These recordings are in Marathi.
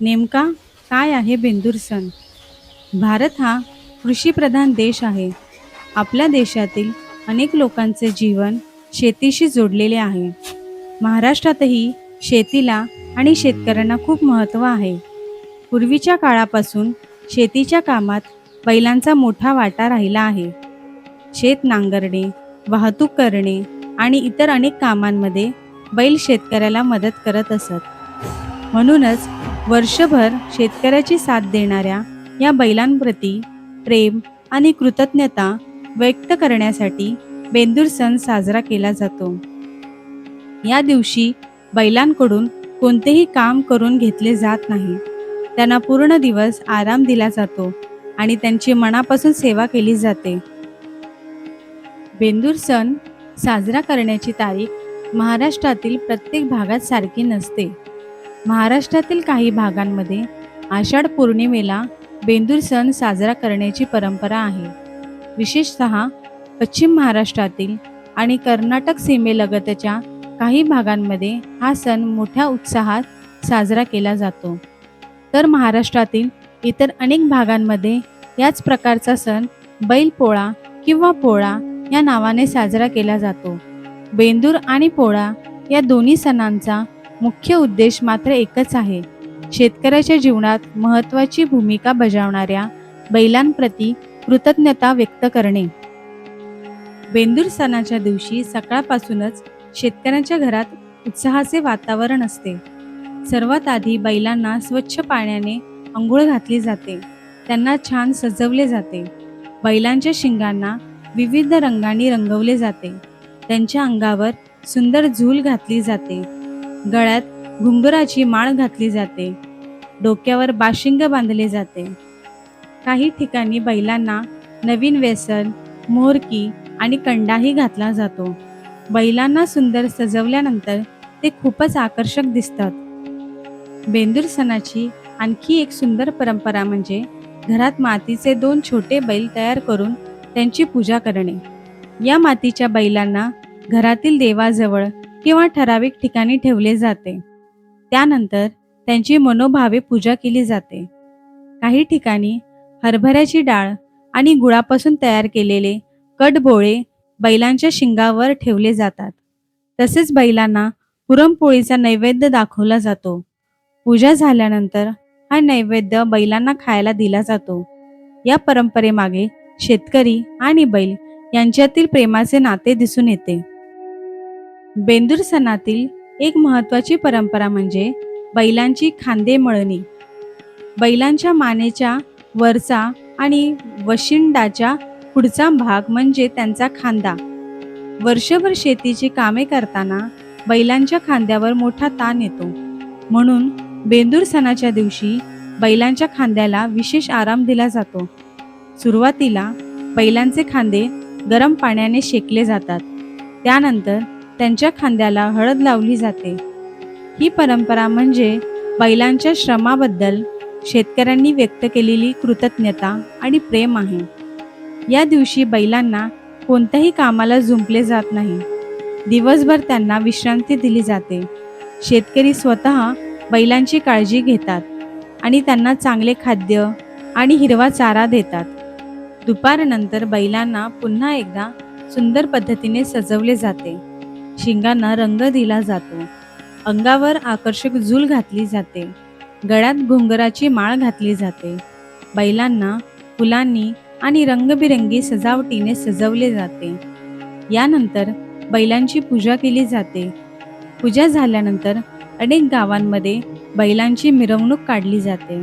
नेमका काय आहे बेंदूर सण? भारत हा कृषीप्रधान देश आहे. आपल्या देशातील अनेक लोकांचे जीवन शेतीशी जोडलेले आहे. महाराष्ट्रातही शेतीला आणि शेतकऱ्यांना खूप महत्त्व आहे. पूर्वीच्या काळापासून शेतीच्या कामात बैलांचा मोठा वाटा राहिला आहे. शेत नांगरणे, वाहतूक करणे आणि इतर अनेक कामांमध्ये बैल शेतकऱ्याला मदत करत असत. म्हणूनच वर्षभर शेतकऱ्याची साथ देणाऱ्या या बैलांप्रती प्रेम आणि कृतज्ञता व्यक्त करण्यासाठी बेंदूर सण साजरा केला जातो. या दिवशी बैलांकडून कोणतेही काम करून घेतले जात नाही. त्यांना पूर्ण दिवस आराम दिला जातो आणि त्यांची मनापासून सेवा केली जाते. बेंदूर सण साजरा करण्याची तारीख महाराष्ट्रातील प्रत्येक भागात सारखी नसते. महाराष्ट्रातील काही भागांमध्ये आषाढ पौर्णिमेला बेंदूर सण साजरा करण्याची परंपरा आहे. विशेषतः पश्चिम महाराष्ट्रातील आणि कर्नाटक सीमेलगतच्या काही भागांमध्ये हा सण मोठ्या उत्साहात साजरा केला जातो. तर महाराष्ट्रातील इतर अनेक भागांमध्ये याच प्रकारचा सण बैलपोळा किंवा पोळा या नावाने साजरा केला जातो. बेंदूर आणि पोळा या दोन्ही सणांचा मुख्य उद्देश मात्र एकच आहे: शेतकऱ्याच्या जीवनात महत्त्वाची भूमिका बजावणाऱ्या बैलांप्रती कृतज्ञता व्यक्त करणे. बेंदूर सणाच्या दिवशी सकाळपासूनच शेतकऱ्यांच्या घरात उत्साहाचे वातावरण असते. सर्वात आधी बैलांना स्वच्छ पाण्याने अंघोळ घातली जाते. त्यांना छान सजवले जाते. बैलांच्या शिंगांना विविध रंगांनी रंगवले जाते. त्यांच्या अंगावर सुंदर झूल घातली जाते. गळ्यात घुंगराची माळ घातली जाते. डोक्यावर बाशिंग बांधले जाते. काही ठिकाणी बैलांना नवीन वेसन, मोहरकी आणि कंडाही घातला जातो. बैलांना सुंदर सजवल्यानंतर ते खूपच आकर्षक दिसतात. बेंदूर सणाची आणखी एक सुंदर परंपरा म्हणजे घरात मातीचे 2 छोटे बैल तयार करून त्यांची पूजा करणे. या मातीच्या बैलांना घरातील देवाजवळ किंवा ठराविक ठिकाणी ठेवले जाते. त्यानंतर त्यांची मनोभावे पूजा केली जाते. काही ठिकाणी हरभऱ्याची डाळ आणि गुळापासून तयार केलेले कटबोळे बैलांच्या शिंगावर ठेवले जातात. तसेच बैलांना पुरणपोळीचा नैवेद्य दाखवला जातो. पूजा झाल्यानंतर हा नैवेद्य बैलांना खायला दिला जातो. या परंपरेमागे शेतकरी आणि बैल यांच्यातील प्रेमाचे नाते दिसून येते. बेंदूर सणातील एक महत्त्वाची परंपरा म्हणजे बैलांची खांदे मळणी. बैलांच्या मानेच्या वरचा आणि वशिंडाच्या पुढचा भाग म्हणजे त्यांचा खांदा. वर्षभर शेतीची कामे करताना बैलांच्या खांद्यावर मोठा ताण येतो. म्हणून बेंदूर सणाच्या दिवशी बैलांच्या खांद्याला विशेष आराम दिला जातो. सुरुवातीला बैलांचे खांदे गरम पाण्याने शेकले जातात. त्यानंतर त्यांच्या खांद्याला हळद लावली जाते. ही परंपरा म्हणजे बैलांच्या श्रमाबद्दल शेतकऱ्यांनी व्यक्त केलेली कृतज्ञता आणि प्रेम आहे. या दिवशी बैलांना कोणत्याही कामाला जुंपले जात नाही. दिवसभर त्यांना विश्रांती दिली जाते. शेतकरी स्वतः बैलांची काळजी घेतात आणि त्यांना चांगले खाद्य आणि हिरवा चारा देतात. दुपारनंतर बैलांना पुन्हा एकदा सुंदर पद्धतीने सजवले जाते. शिंगांना रंग दिला जातो. अंगावर आकर्षक झूल घातली जाते. गळ्यात घुंगराची माळ घातली जाते. बैलांना फुलांनी आणि रंगबिरंगी सजावटीने सजवले जाते. यानंतर बैलांची पूजा केली जाते. पूजा झाल्यानंतर अनेक गावांमध्ये बैलांची मिरवणूक काढली जाते.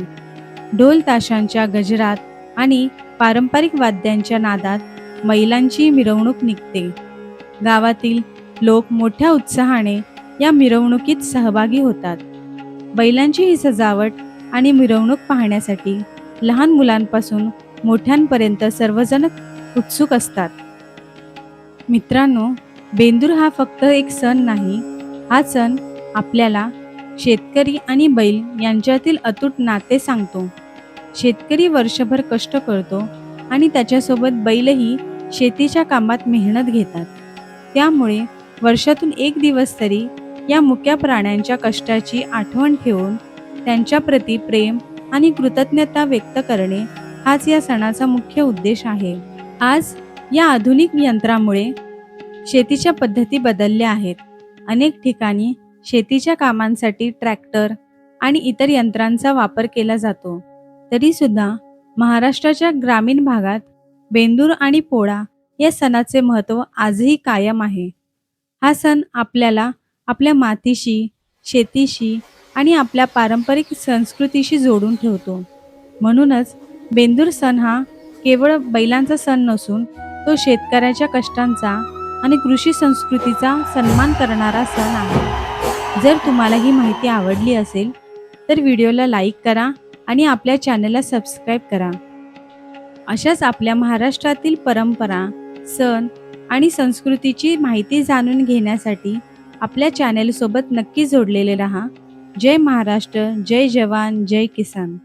ढोल ताशांच्या गजरात आणि पारंपरिक वाद्यांच्या नादात बैलांची मिरवणूक निघते. गावातील लोक मोठ्या उत्साहाने या मिरवणुकीत सहभागी होतात. बैलांची ही सजावट आणि मिरवणूक पाहण्यासाठी लहान मुलांपासून मोठ्यांपर्यंत सर्वजण उत्सुक असतात. मित्रांनो, बेंदूर हा फक्त एक सण नाही. हा सण आपल्याला शेतकरी आणि बैल यांच्यातील अतूट नाते सांगतो. शेतकरी वर्षभर कष्ट करतो आणि त्याच्यासोबत बैलही शेतीच्या कामात मेहनत घेतात. त्यामुळे वर्षातून एक दिवस तरी या मुक्या प्राण्यांच्या कष्टाची आठवण ठेवून त्यांच्याप्रती प्रेम आणि कृतज्ञता व्यक्त करणे हाच या सणाचा मुख्य उद्देश आहे. आज या आधुनिक यंत्रामुळे शेतीच्या पद्धती बदलल्या आहेत. अनेक ठिकाणी शेतीच्या कामांसाठी ट्रॅक्टर आणि इतर यंत्रांचा वापर केला जातो. तरी सुद्धा महाराष्ट्राच्या ग्रामीण भागात बेंदूर आणि पोळा या सणाचे महत्त्व आजही कायम आहे. हा सण आपल्याला आपल्या मातीशी, शेतीशी आणि आपल्या पारंपरिक संस्कृतीशी जोडून ठेवतो. म्हणूनच बेंदूर सण हा केवळ बैलांचा सण नसून तो शेतकऱ्याच्या कष्टांचा आणि कृषी संस्कृतीचा सन्मान करणारा सण आहे. जर तुम्हाला ही माहिती आवडली असेल तर व्हिडिओला लाईक करा आणि आपल्या चॅनलला सबस्क्राईब करा. अशाच आपल्या महाराष्ट्रातील परंपरा, सण आणि संस्कृतीची माहिती जाणून घेण्यासाठी आपल्या चॅनेलसोबत नक्की जोडलेले रहा. जय महाराष्ट्र, जय जवान, जय किसान.